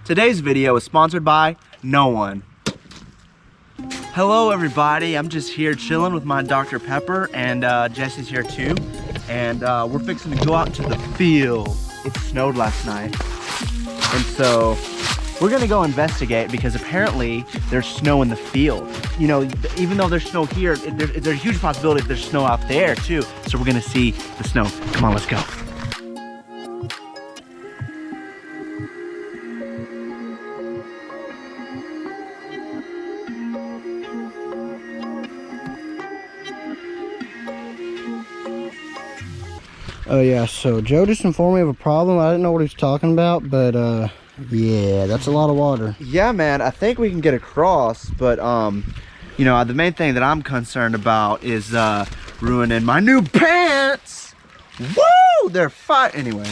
Today's video is sponsored by no one. Hello everybody, I'm just here chilling with my Dr. Pepper, and Jesse's here too. And we're fixing to go out to the field. It snowed last night. And so we're gonna go investigate because apparently there's snow in the field. You know, even though there's snow here, there's a huge possibility that there's snow out there too. So we're gonna see the snow. Come on, let's go. Oh yeah, so Joe just informed me of a problem. I didn't know what he was talking about, but yeah, that's a lot of water. Yeah, man, I think we can get across, but you know, the main thing that I'm concerned about is ruining my new pants. Woo! They're fire. Anyway.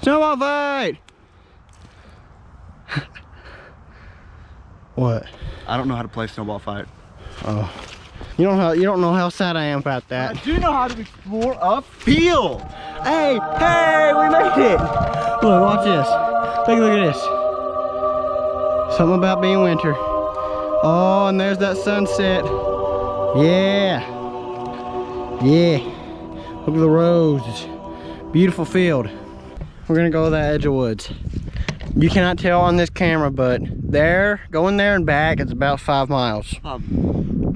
Snowball fight! What? I don't know how to play snowball fight. Oh. You don't know how sad I am about that. I do know how to explore a field. Hey, we made it! Look, watch this. Look at this. Something about being winter. Oh, and there's that sunset. Yeah. Look at the roses. Beautiful field. We're gonna go to that edge of woods. You cannot tell on this camera, but going there and back, it's about 5 miles.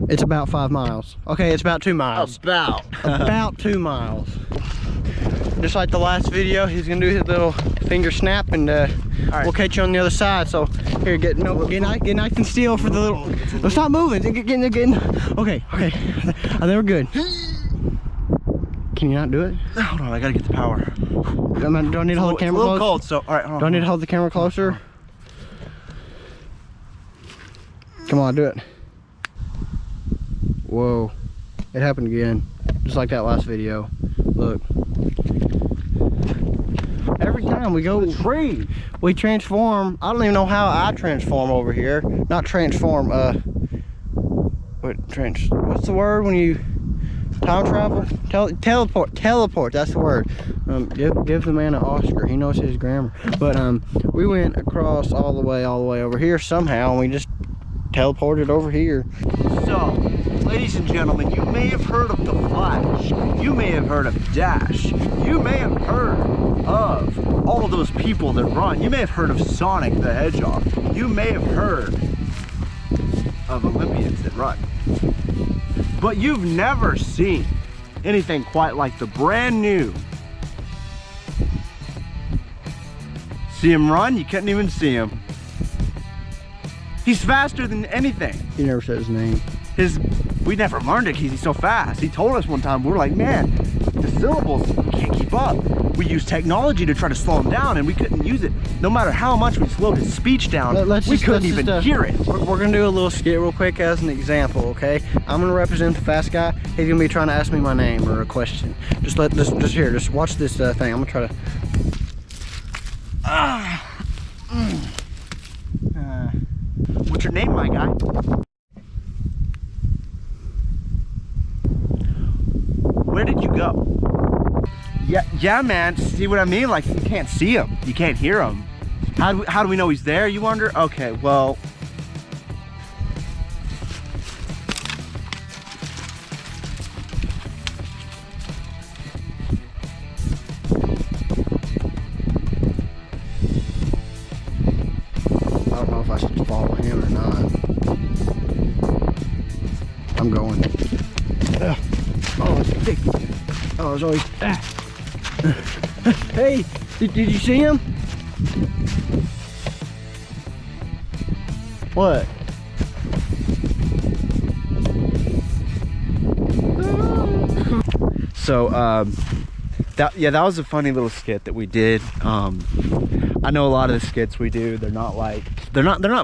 It's about 5 miles. Okay, it's about 2 miles. About 2 miles. Just like the last video, he's gonna do his little finger snap, and we'll catch you on the other side. So here, get nice and still for the little. No, stop moving. Getting. Okay. I think we're good. Can you not do it? Hold on, I gotta get the power. Do I need to hold the camera close? It's a little cold, so all right. Hold on. Do I need to hold the camera closer? Come on, do it. Whoa, it happened again, just like that last video. Look. Every time we go, we transform. I don't even know how I transform over here. Not transform. What's the word when you time travel? Teleport. That's the word. Give the man an Oscar. He knows his grammar. But we went across all the way over here somehow, and we just teleported over here. So, ladies and gentlemen, you may have heard of the Flash. You may have heard of Dash. You may have heard of all of those people that run. You may have heard of Sonic the Hedgehog. You may have heard of Olympians that run. But you've never seen anything quite like the brand new. See him run? You couldn't even see him. He's faster than anything. He never said his name. We never learned it because he's so fast. He told us one time, we were like, man, the syllables, we can't keep up. We used technology to try to slow him down, and we couldn't use it. No matter how much we slowed his speech down, we couldn't even hear it. We're gonna do a little skit real quick as an example, okay? I'm gonna represent the fast guy. He's gonna be trying to ask me my name or a question. Just watch this thing. I'm gonna try to. What's your name, my guy? Where did you go? Yeah, man. See what I mean? Like, you can't see him. You can't hear him. How do we know he's there, you wonder? Okay, well. I don't know if I should follow want him or not. I'm going. Oh, it's thick. Oh, it's always. Hey, did you see him? What? So that was a funny little skit that we did. I know a lot of the skits we do, they're not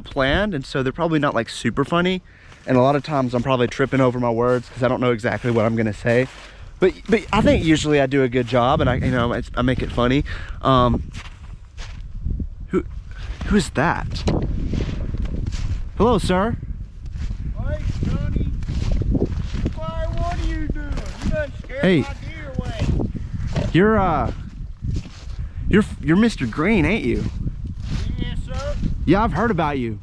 planned, and so they're probably not like super funny, and a lot of times I'm probably tripping over my words because I don't know exactly what I'm gonna say, but I think usually I do a good job, and I make it funny. Who's that? Hello, sir. Hey, Johnny. Why, what are you doing? You done scared Hey. my deer away. You're Mr. Green, ain't you? Yes, sir. Yeah, I've heard about you.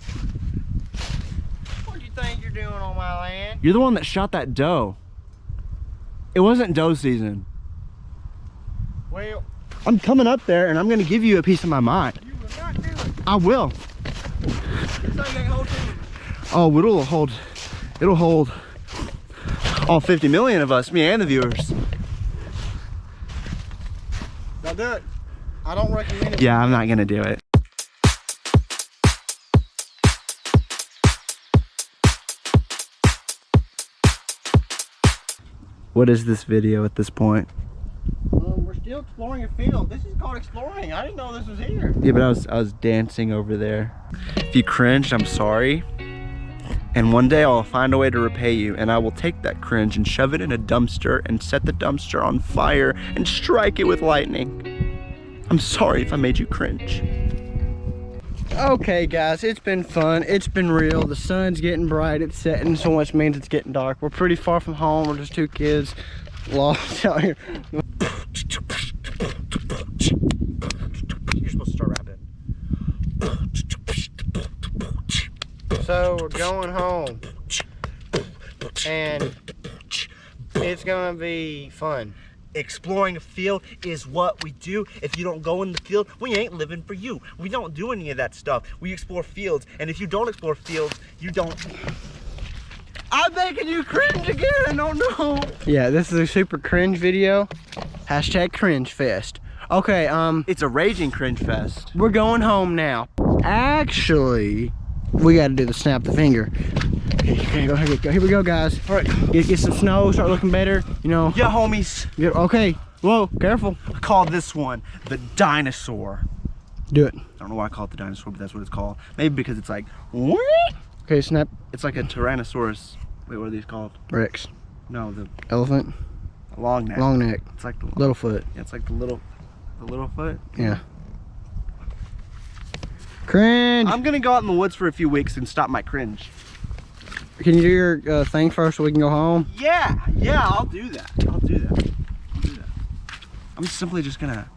What do you think you're doing on my land? You're the one that shot that doe. It wasn't doe season. Well, I'm coming up there and I'm gonna give you a piece of my mind. you will not do it. I will. This thing ain't holding. Oh, it'll hold all 50 million of us, me and the viewers. Don't do it. I don't recommend it. Yeah, I'm not gonna do it. What is this video at this point? We're still exploring a field. This is called exploring. I didn't know this was here. Yeah, but I was dancing over there. If you cringed, I'm sorry. And one day I'll find a way to repay you, and I will take that cringe and shove it in a dumpster and set the dumpster on fire and strike it with lightning. I'm sorry if I made you cringe. Okay, guys, it's been fun. It's been real. The sun's getting bright. It's setting, so much means it's getting dark. We're pretty far from home. We're just two kids lost out here. You're supposed to start rapping. So we're going home, and it's gonna be fun. Exploring a field is what we do. If you don't go in the field, we ain't living for you. We don't do any of that stuff. We explore fields, and if you don't explore fields, you don't. I'm making you cringe again. Oh no. Yeah, this is a super cringe video. Hashtag cringe fest. Okay, It's a raging cringe fest. we're going home now. Actually, we gotta do the snap the finger. Okay, go ahead, go. Here we go, guys. All right, get some snow, start looking better, you know. Yeah, homies. Okay, whoa, careful. I call this one the dinosaur. Do it. I don't know why I call it the dinosaur, but that's what it's called. Maybe because it's like, Okay, snap. it's like a Tyrannosaurus. Wait, what are these called? Rex. No, the Elephant. long neck. Long neck. It's like the Little foot. Yeah, it's like the little foot. Yeah. Cringe. I'm gonna go out in the woods for a few weeks and stop my cringe. Can you do your thing first so we can go home? Yeah, I'll do that. I'm simply just gonna